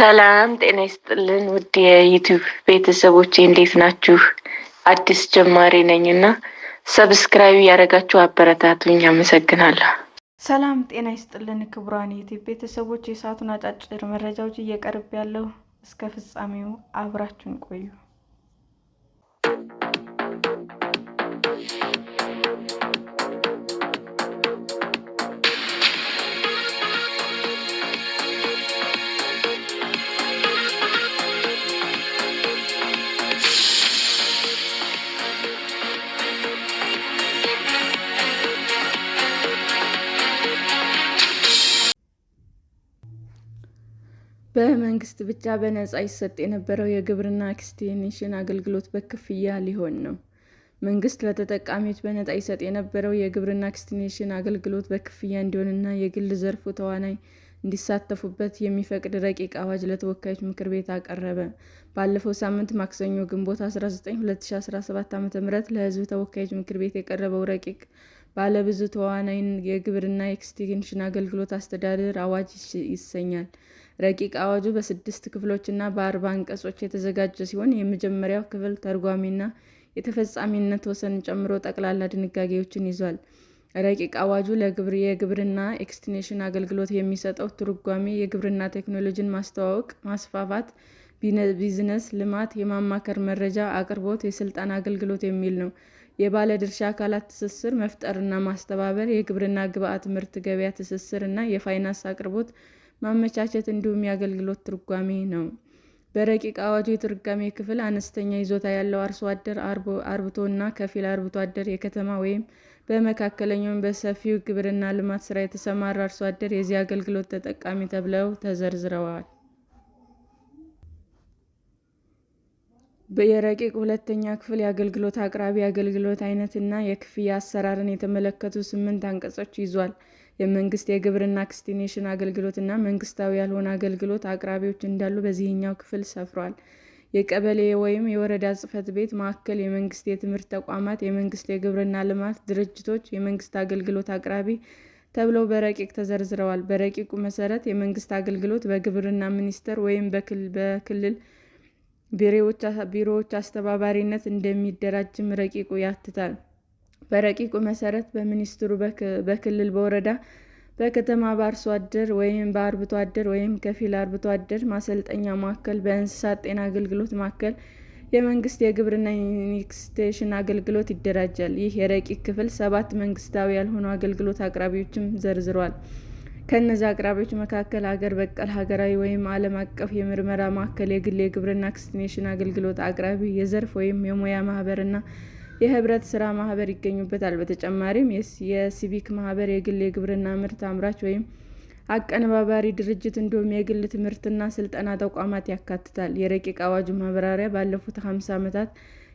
ሰላም ጤና ይስጥልን ውድ የዩቲዩብ ቤተሰቦቼ እንዴት ናችሁ? አዲስ ጀማሪ ነኝና ሰብስክራይብ ያደረጋችሁ አበረታቱኝ። አመሰግናለሁ። ሰላም ጤና ይስጥልን ክቡራን የዩቲዩብ ቤተሰቦች፣ የሰዓቱን አጫጭር መረጃዎች እየቀርብ ያለው እስከ ፍጻሜው አብራችሁን ቆዩ። በመንግስት ብቻ በነፃ ይሰጥ የነበረው የግብርና ኤክስቴንሽን አገልግሎት በክፍያ ሊሆን ነው። መንግስት ለተጠቃሚዎች በነፃ ይሰጥ የነበረው የግብርና ኤክስቴንሽን አገልግሎት በክፍያ እንዲሆንና የግል ዘርፉ ተዋናይ እንዲሳተፉበት የሚፈቅድ ረቂቅ አዋጅ ለተወካዮች ምክር ቤት አቀረበ። ባለፈው ሳምንት ማክሰኞ ግንቦት 19 2017 ዓ.ም ለሕዝብ ተወካዮች ምክር ቤት የቀረበው ረቂቅ ባለብዙ ተዋናይ የግብርና ኤክስቴንሽን አገልግሎት አስተዳደር አዋጅ ይሰኛል። ረቂቅ አዋጁ በ6 ክፍሎችና በ40 አንቀጾች የተዘጋጀ ሲሆን የመጀመሪያው ክፍል ተርጓሚና የተፈጻሚነት ወሰንን ጨምሮ ጠቅላላ ድንጋጌዎችን ይዟል። ረቂቅ አዋጁ የግብርና ኤክስቴንሽን አገልግሎት የሚሰጠው ትርጓሜ የግብርና ቴክኖሎጂን ማስተዋወቅ፣ ማስፋፋት፣ ቢዝነስ ልማት፣ የማማከር መረጃ አቅርቦት፣ የስልጠና አገልግሎት የሚል ነው። የባለድርሻ አካላት ትስስር መፍጠርና ማስተባበር፣ የግብርና ግብዓት ምርት ገበያ ትስስር እና የፋይናንስ አቅርቦት ማመቻቸት እንዲሁም የአገልግሎት ትርጓሜ ነው። በረቂቅ አዋጁ የትርጓሜ ክፍል አነስተኛ ይዞታ ያለው አርሶ አደር፣ አርብቶ እና ከፊል አርብቶ አደር፣ የከተማ ወይም በመካከለኛ ወይም በሰፊው ግብርና ልማት ስራ የተሰማራ አርሶ አደር የዚህ አገልግሎት ተጠቃሚ ተብለው ተዘርዝረዋል። የረቂቅ ሁለተኛ ክፍል የአገልግሎት አቅራቢ የአገልግሎት አይነት እና የክፍያ አሰራርን የተመለከቱ 8 አንቀጾች ይዟል። የመንግስት የግብርና ኤክስቴንሽን አገልግሎት እና መንግስታዊ ያልሆኑ አገልግሎት አቅራቢዎች እንዳሉ በዚህኛው ክፍል ሰፍሯል። የቀበሌ ወይም የወረዳ ጽሕፈት ቤት ማዕከል፣ የመንግስት የትምህርት ተቋማት፣ የመንግስት የግብርና ልማት ድርጅቶች የመንግስት አገልግሎት አቅራቢ ተብለው በረቂቅ ተዘርዝረዋል። በረቂቁ መሰረት የመንግስት አገልግሎት በግብርና ሚኒስቴር ወይም በክልል ቢሮዎች አስተባባሪነት እንደሚደራጅም ረቂቁ ያትታል። በረቂቁ መሰረት በሚኒስቴሩ፣ በክልል፣ በወረዳ፣ በከተማ በአርሶ አደር ወይም በአርብቶ አደር ወይም ከፊል አርብቶ አደር ማሰልጠኛ ማዕከል፣ በእንስሳት ጤና አገልግሎት ማዕከል የመንግስት የግብርና ኤክስቴንሽን አገልግሎት ይደራጃል። ይህ የረቂቅ ክፍል 7 መንግስታዊ ያልሆኑ አገልግሎት አቅራቢዎችም ዘርዝሯል። ከእነዚህ አቅራቢዎች መካከል ሀገር በቀል፣ ሀገራዊ ወይም ዓለም አቀፍ የምርመራ ማዕከል፣ የግል የግብርና ኤክስቴንሽን አገልግሎት አቅራቢ፣ የዘርፍ ወይም የሙያ ማህበር እና የህብረት ስራ ማህበር ይገኙበታል። በተጨማሪም የሲቪክ ማህበር፣ የግል የግብርና ምርት አምራች ወይም አቀነባባሪ ድርጅት እንዲሁም የግል ትምህርትና ስልጠና ተቋማት ያካትታል። የረቂቅ አዋጁ ማብራሪያ ባለፉት 50 ዓመታት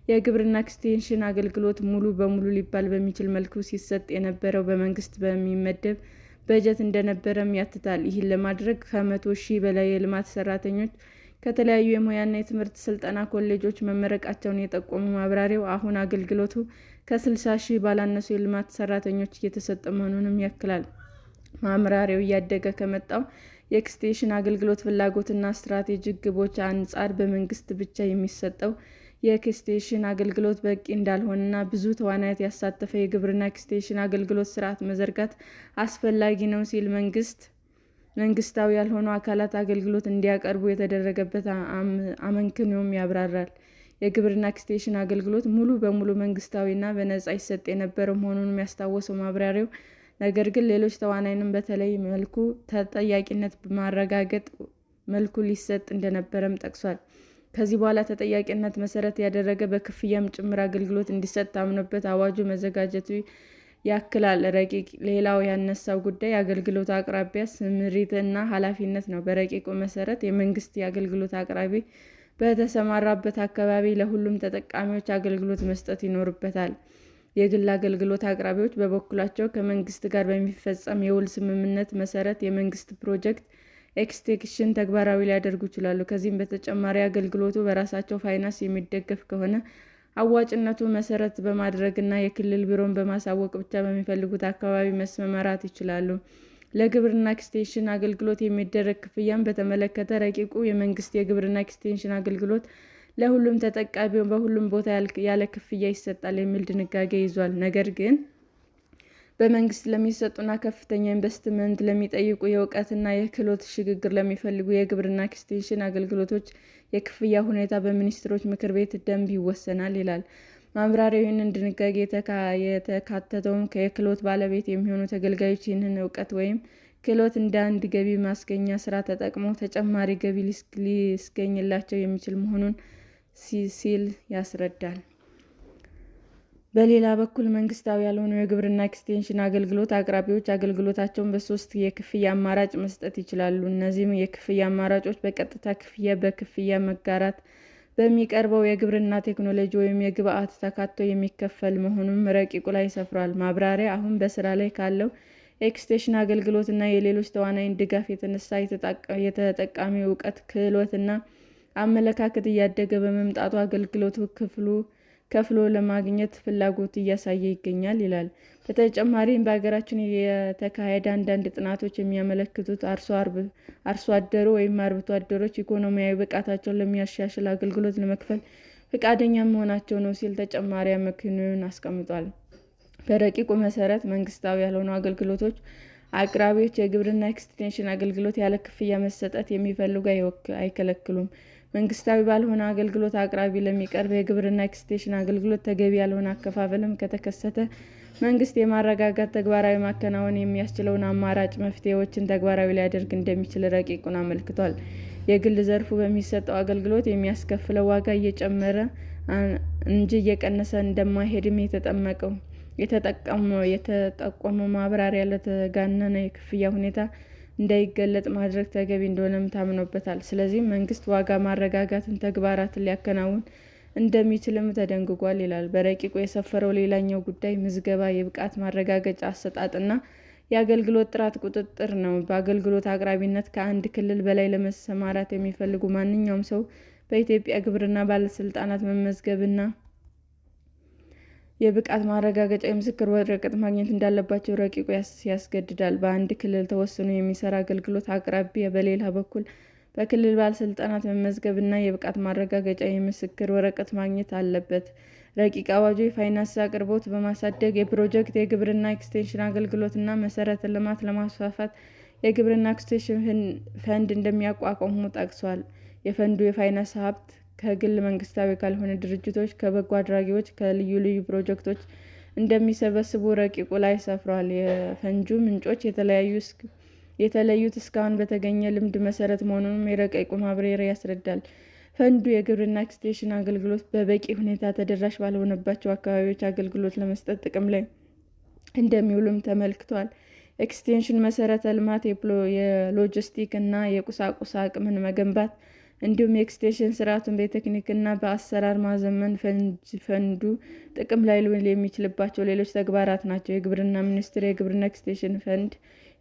የግብርና ኤክስቴንሽን አገልግሎት ሙሉ በሙሉ ሊባል በሚችል መልኩ ሲሰጥ የነበረው በመንግስት በሚመደብ በጀት እንደነበረም ያትታል። ይህን ለማድረግ ከ100 ሺህ በላይ የልማት ሰራተኞች ከተለያዩ የሙያና የትምህርት ስልጠና ኮሌጆች መመረቃቸውን የጠቆሙ ማብራሪያው አሁን አገልግሎቱ ከ60 ሺህ ባላነሱ የልማት ሰራተኞች እየተሰጠ መሆኑንም ያክላል። ማብራሪያው እያደገ ከመጣው የኤክስቴንሽን አገልግሎት ፍላጎትና ስትራቴጂክ ግቦች አንጻር በመንግስት ብቻ የሚሰጠው የኤክስቴንሽን አገልግሎት በቂ እንዳልሆነና ብዙ ተዋናዮች ያሳተፈ የግብርና ኤክስቴንሽን አገልግሎት ስርዓት መዘርጋት አስፈላጊ ነው ሲል መንግስታዊ ያልሆኑ አካላት አገልግሎት እንዲያቀርቡ የተደረገበት አመክንዮም ያብራራል። የግብርና ኤክስቴንሽን አገልግሎት ሙሉ በሙሉ መንግስታዊና በነፃ ይሰጥ የነበረ መሆኑን ያስታወሰው ማብራሪያው፣ ነገር ግን ሌሎች ተዋናይንም በተለየ መልኩ ተጠያቂነት በማረጋገጥ መልኩ ሊሰጥ እንደነበረም ጠቅሷል። ከዚህ በኋላ ተጠያቂነት መሰረት ያደረገ በክፍያም ጭምር አገልግሎት እንዲሰጥ ታምኖበት አዋጁ መዘጋጀቱ ያክላል። ረቂቅ ሌላው ያነሳው ጉዳይ የአገልግሎት አቅራቢያ ስምሪት እና ኃላፊነት ነው። በረቂቁ መሰረት የመንግስት የአገልግሎት አቅራቢ በተሰማራበት አካባቢ ለሁሉም ተጠቃሚዎች አገልግሎት መስጠት ይኖርበታል። የግል አገልግሎት አቅራቢዎች በበኩላቸው ከመንግስት ጋር በሚፈጸም የውል ስምምነት መሰረት የመንግስት ፕሮጀክት ኤክስቴንሽን ተግባራዊ ሊያደርጉ ይችላሉ። ከዚህም በተጨማሪ አገልግሎቱ በራሳቸው ፋይናንስ የሚደገፍ ከሆነ አዋጭነቱ መሰረት በማድረግ እና የክልል ቢሮን በማሳወቅ ብቻ በሚፈልጉት አካባቢ መሰማራት ይችላሉ። ለግብርና ኤክስቴንሽን አገልግሎት የሚደረግ ክፍያን በተመለከተ ረቂቁ የመንግስት የግብርና ኤክስቴንሽን አገልግሎት ለሁሉም ተጠቃሚ በሁሉም ቦታ ያለ ክፍያ ይሰጣል የሚል ድንጋጌ ይዟል። ነገር ግን በመንግስት ለሚሰጡና ከፍተኛ ኢንቨስትመንት ለሚጠይቁ የእውቀትና የክህሎት ሽግግር ለሚፈልጉ የግብርና ኤክስቴንሽን አገልግሎቶች የክፍያ ሁኔታ በሚኒስትሮች ምክር ቤት ደንብ ይወሰናል ይላል ማብራሪያው። ይህንን ድንጋጌ የተካተተውም የክህሎት ባለቤት የሚሆኑ ተገልጋዮች ይህንን እውቀት ወይም ክህሎት እንደ አንድ ገቢ ማስገኛ ስራ ተጠቅመው ተጨማሪ ገቢ ሊያስገኝላቸው የሚችል መሆኑን ሲል ያስረዳል። በሌላ በኩል መንግስታዊ ያልሆኑ የግብርና ኤክስቴንሽን አገልግሎት አቅራቢዎች አገልግሎታቸውን በሶስት የክፍያ አማራጭ መስጠት ይችላሉ። እነዚህም የክፍያ አማራጮች በቀጥታ ክፍያ፣ በክፍያ መጋራት፣ በሚቀርበው የግብርና ቴክኖሎጂ ወይም የግብዓት ተካቶ የሚከፈል መሆኑም ረቂቁ ላይ ሰፍሯል። ማብራሪያ አሁን በስራ ላይ ካለው የኤክስቴንሽን አገልግሎት እና የሌሎች ተዋናያን ድጋፍ የተነሳ የተጠቃሚ እውቀት፣ ክህሎት እና አመለካከት እያደገ በመምጣቱ አገልግሎቱ ከፍሎ ለማግኘት ፍላጎት እያሳየ ይገኛል ይላል። በተጨማሪም በሀገራችን የተካሄዱ አንዳንድ ጥናቶች የሚያመለክቱት አርሶ አደሩ ወይም አርብቶ አደሮች ኢኮኖሚያዊ ብቃታቸውን ለሚያሻሽል አገልግሎት ለመክፈል ፈቃደኛ መሆናቸው ነው ሲል ተጨማሪ አመክንዮውን አስቀምጧል። በረቂቁ መሰረት መንግስታዊ ያልሆኑ አገልግሎቶች አቅራቢዎች የግብርና ኤክስቴንሽን አገልግሎት ያለ ክፍያ መሰጠት የሚፈልጉ አይከለክሉም። መንግስታዊ ባልሆነ አገልግሎት አቅራቢ ለሚቀርብ የግብርና ኤክስቴንሽን አገልግሎት ተገቢ ያልሆነ አከፋፈልም ከተከሰተ መንግስት የማረጋጋት ተግባራዊ ማከናወን የሚያስችለውን አማራጭ መፍትሄዎችን ተግባራዊ ሊያደርግ እንደሚችል ረቂቁን አመልክቷል። የግል ዘርፉ በሚሰጠው አገልግሎት የሚያስከፍለው ዋጋ እየጨመረ እንጂ እየቀነሰ እንደማይሄድም የተጠቆመው ማብራሪያ ለተጋነነ የክፍያ ሁኔታ እንዳይገለጥ ማድረግ ተገቢ እንደሆነም ታምኖበታል። ስለዚህም መንግስት ዋጋ ማረጋጋትን ተግባራትን ሊያከናውን እንደሚችልም ተደንግጓል ይላል። በረቂቁ የሰፈረው ሌላኛው ጉዳይ ምዝገባ፣ የብቃት ማረጋገጫ አሰጣጥና የአገልግሎት ጥራት ቁጥጥር ነው። በአገልግሎት አቅራቢነት ከአንድ ክልል በላይ ለመሰማራት የሚፈልጉ ማንኛውም ሰው በኢትዮጵያ ግብርና ባለስልጣናት መመዝገብና የብቃት ማረጋገጫ የምስክር ወረቀት ማግኘት እንዳለባቸው ረቂቁ ያስገድዳል። በአንድ ክልል ተወስኖ የሚሰራ አገልግሎት አቅራቢ በሌላ በኩል በክልል ባለስልጣናት መመዝገብና የብቃት ማረጋገጫ የምስክር ወረቀት ማግኘት አለበት። ረቂቅ አዋጁ የፋይናንስ አቅርቦት በማሳደግ የፕሮጀክት የግብርና ኤክስቴንሽን አገልግሎትና መሰረተ ልማት ለማስፋፋት የግብርና ኤክስቴንሽን ፈንድ እንደሚያቋቁሙ ጠቅሷል። የፈንዱ የፋይናንስ ሀብት ከግል መንግስታዊ ካልሆኑ ድርጅቶች፣ ከበጎ አድራጊዎች፣ ከልዩ ልዩ ፕሮጀክቶች እንደሚሰበስቡ ረቂቁ ላይ ሰፍሯል። የፈንጁ ምንጮች የተለዩት እስካሁን በተገኘ ልምድ መሰረት መሆኑንም የረቂቁ ማብራሪያ ያስረዳል። ፈንዱ የግብርና ኤክስቴንሽን አገልግሎት በበቂ ሁኔታ ተደራሽ ባልሆነባቸው አካባቢዎች አገልግሎት ለመስጠት ጥቅም ላይ እንደሚውልም ተመልክቷል። ኤክስቴንሽን መሰረተ ልማት፣ የሎጂስቲክ እና የቁሳቁስ አቅምን መገንባት እንዲሁም የኤክስቴንሽን ስርዓቱን በቴክኒክና በአሰራር ማዘመን ፈንዱ ጥቅም ላይ ሊውል የሚችልባቸው ሌሎች ተግባራት ናቸው። የግብርና ሚኒስቴር የግብርና ኤክስቴንሽን ፈንድ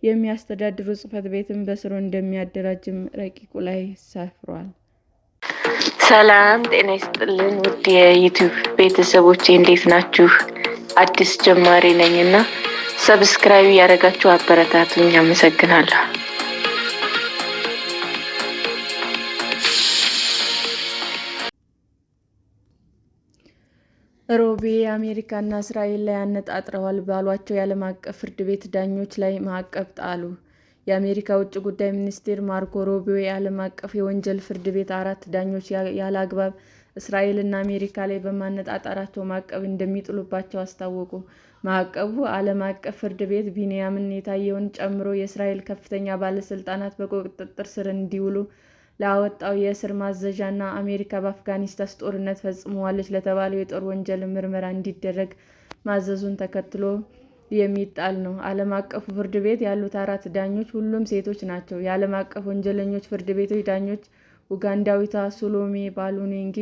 የሚያስተዳድሩ ጽሕፈት ቤትን በስሩ እንደሚያደራጅም ረቂቁ ላይ ሰፍሯል። ሰላም ጤና ይስጥልን ውድ የዩቲዩብ ቤተሰቦቼ እንዴት ናችሁ? አዲስ ጀማሪ ነኝና ሰብስክራይብ ያደረጋችሁ አበረታቱኝ። አመሰግናለሁ። ሮቤ አሜሪካና እስራኤል ላይ አነጣጥረዋል ባሏቸው የዓለም አቀፍ ፍርድ ቤት ዳኞች ላይ ማዕቀብ ጣሉ። የአሜሪካ ውጭ ጉዳይ ሚኒስቴር ማርኮ ሩቢዮ የዓለም አቀፍ የወንጀል ፍርድ ቤት 4 ዳኞች ያለ አግባብ እስራኤልና አሜሪካ ላይ በማነጣጠራቸው ማዕቀብ እንደሚጥሉባቸው አስታወቁ። ማዕቀቡ ዓለም አቀፍ ፍርድ ቤት ቢንያሚን ኔታንያሁን ጨምሮ የእስራኤል ከፍተኛ ባለስልጣናት በቁጥጥር ስር እንዲውሉ ላወጣው የእስር ማዘዣ እና አሜሪካ በአፍጋኒስታን ጦርነት ፈጽመዋለች ለተባለው የጦር ወንጀል ምርመራ እንዲደረግ ማዘዙን ተከትሎ የሚጣል ነው። ዓለም አቀፉ ፍርድ ቤት ያሉት 4 ዳኞች ሁሉም ሴቶች ናቸው። የዓለም አቀፍ ወንጀለኞች ፍርድ ቤቶች ዳኞች ኡጋንዳዊቷ ሱሎሜ ባሉኔንጊ፣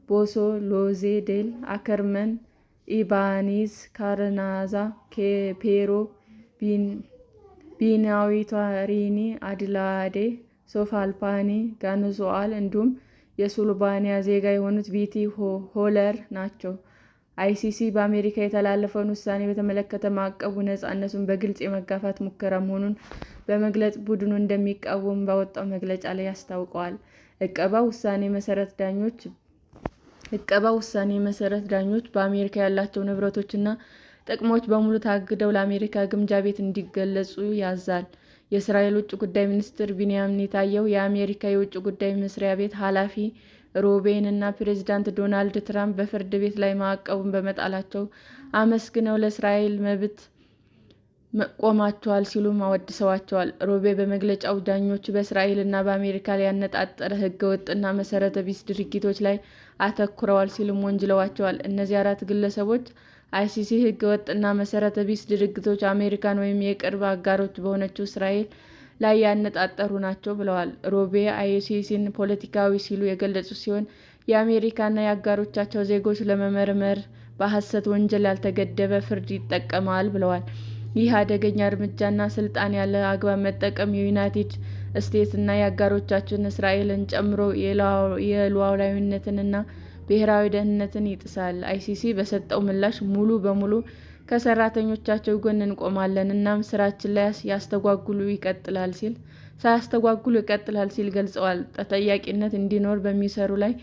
ቦሶ ሎዜ ዴል አከርመን፣ ኢባኒዝ ካርናዛ ፔሮ፣ ቢናዊቷ ሪኒ አድላዴ ሶፋልፓኒ ጋንዙዋል እንዲሁም የስሎቫኒያ ዜጋ የሆኑት ቢቲ ሆለር ናቸው። አይሲሲ በአሜሪካ የተላለፈውን ውሳኔ በተመለከተ ማዕቀቡ ነፃነቱን በግልጽ የመጋፋት ሙከራ መሆኑን በመግለጽ ቡድኑ እንደሚቃወም ባወጣው መግለጫ ላይ አስታውቋል። እቀባው ውሳኔ መሰረት ዳኞች በአሜሪካ ያላቸው ንብረቶችና ጥቅሞች በሙሉ ታግደው ለአሜሪካ ግምጃ ቤት እንዲገለጹ ያዛል። የእስራኤል ውጭ ጉዳይ ሚኒስትር ቢንያሚን ኔታንያሁ የአሜሪካ የውጭ ጉዳይ መስሪያ ቤት ኃላፊ ሮቤን እና ፕሬዝዳንት ዶናልድ ትራምፕ በፍርድ ቤት ላይ ማዕቀቡን በመጣላቸው አመስግነው ለእስራኤል መብት ቆማችኋል ሲሉም አወድሰዋቸዋል። ሮቤ በመግለጫው ዳኞቹ በእስራኤል እና በአሜሪካ ላይ ያነጣጠረ ሕገወጥና መሰረተ ቢስ ድርጊቶች ላይ አተኩረዋል ሲሉም ወንጅለዋቸዋል። እነዚህ አራት ግለሰቦች አይሲሲ ሕገወጥና መሰረተ ቢስ ድርጊቶች አሜሪካን ወይም የቅርብ አጋሮች በሆነችው እስራኤል ላይ ያነጣጠሩ ናቸው ብለዋል። ሮቤ አይሲሲን ፖለቲካዊ ሲሉ የገለጹ ሲሆን የአሜሪካና የአጋሮቻቸው ዜጎች ለመመርመር በሐሰት ወንጀል ያልተገደበ ፍርድ ይጠቀማል ብለዋል። ይህ አደገኛ እርምጃና ስልጣን ያለ አግባብ መጠቀም የዩናይትድ ስቴትስ እና የአጋሮቻቸውን እስራኤልን ጨምሮ የሉዓላዊነትንና ብሔራዊ ደህንነትን ይጥሳል። አይሲሲ በሰጠው ምላሽ ሙሉ በሙሉ ከሰራተኞቻቸው ጎን እንቆማለን እናም ስራችን ላይ ሳያስተጓጉሉ ይቀጥላል ሲል ገልጸዋል። ተጠያቂነት እንዲኖር በሚሰሩ ላይ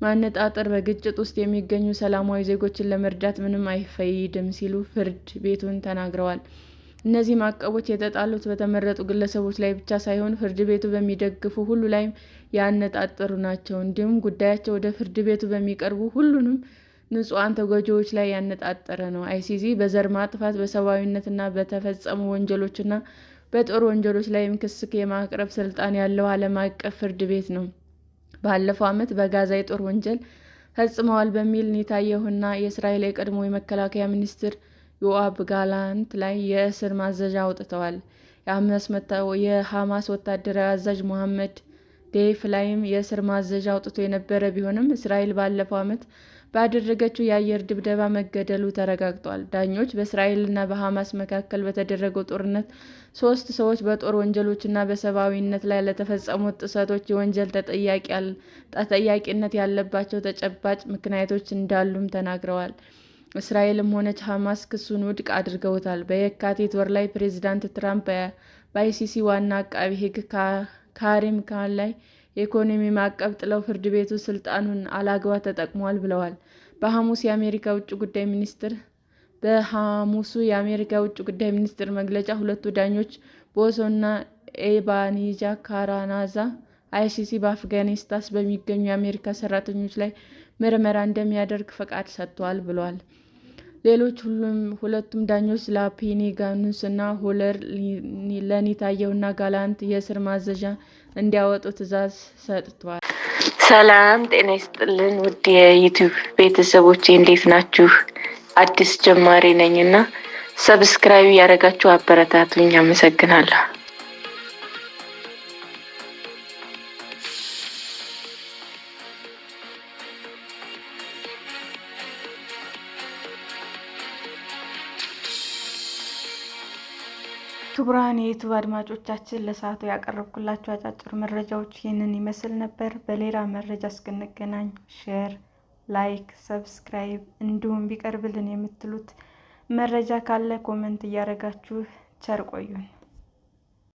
ማነጣጠር በግጭት ውስጥ የሚገኙ ሰላማዊ ዜጎችን ለመርዳት ምንም አይፈይድም ሲሉ ፍርድ ቤቱን ተናግረዋል። እነዚህ ማዕቀቦች የተጣሉት በተመረጡ ግለሰቦች ላይ ብቻ ሳይሆን ፍርድ ቤቱ በሚደግፉ ሁሉ ላይም ያነጣጠሩ ናቸው። እንዲሁም ጉዳያቸው ወደ ፍርድ ቤቱ በሚቀርቡ ሁሉንም ንጹሐን ተጎጂዎች ላይ ያነጣጠረ ነው። አይሲሲ በዘር ማጥፋት፣ በሰብአዊነትና በተፈጸሙ ወንጀሎችና በጦር ወንጀሎች ላይም ክስ የማቅረብ ስልጣን ያለው ዓለም አቀፍ ፍርድ ቤት ነው። ባለፈው ዓመት በጋዛ የጦር ወንጀል ፈጽመዋል በሚል ኔታንያሁና የእስራኤል የቀድሞ የመከላከያ ሚኒስትር ዮአብ ጋላንት ላይ የእስር ማዘዣ አውጥተዋል። የሐማስ ወታደራዊ አዛዥ ሞሐመድ ዴይፍ ላይም የእስር ማዘዣ አውጥቶ የነበረ ቢሆንም እስራኤል ባለፈው ዓመት ባደረገችው የአየር ድብደባ መገደሉ ተረጋግጧል። ዳኞች በእስራኤልና በሐማስ መካከል በተደረገው ጦርነት 3 ሰዎች በጦር ወንጀሎችና በሰብአዊነት ላይ ለተፈጸሙት ጥሰቶች የወንጀል ተጠያቂነት ያለባቸው ተጨባጭ ምክንያቶች እንዳሉም ተናግረዋል። እስራኤልም ሆነች ሐማስ ክሱን ውድቅ አድርገውታል። በየካቲት ወር ላይ ፕሬዝዳንት ትራምፕ በአይሲሲ ዋና አቃቤ ሕግ ካሪም ካን ላይ የኢኮኖሚ ማዕቀብ ጥለው ፍርድ ቤቱ ስልጣኑን አላግባብ ተጠቅሟል ብለዋል። በሐሙሱ የአሜሪካ የውጭ ጉዳይ ሚኒስትር መግለጫ ሁለቱ ዳኞች ቦሶና ኤባኒዛ ካራናዛ አይሲሲ በአፍጋኒስታን በሚገኙ የአሜሪካ ሰራተኞች ላይ ምርመራ እንደሚያደርግ ፈቃድ ሰጥቷል ብለዋል። ሌሎች ሁለቱም ዳኞች ላፒኒ ጋኑስ እና ሆለር ለኔታንያሁና ጋላንት የእስር ማዘዣ እንዲያወጡ ትዕዛዝ ሰጥተዋል። ሰላም ጤና ይስጥልን ውድ የዩቲዩብ ቤተሰቦቼ እንዴት ናችሁ? አዲስ ጀማሪ ነኝና ሰብስክራይብ ያደረጋችሁ አበረታቱኝ። አመሰግናለሁ። ክቡራን የዩቲዩብ አድማጮቻችን ለሰዓቱ ያቀረብኩላችሁ አጫጭር መረጃዎች ይህንን ይመስል ነበር። በሌላ መረጃ እስክንገናኝ ሼር፣ ላይክ፣ ሰብስክራይብ እንዲሁም ቢቀርብልን የምትሉት መረጃ ካለ ኮሜንት እያደረጋችሁ ቸር ቆዩን።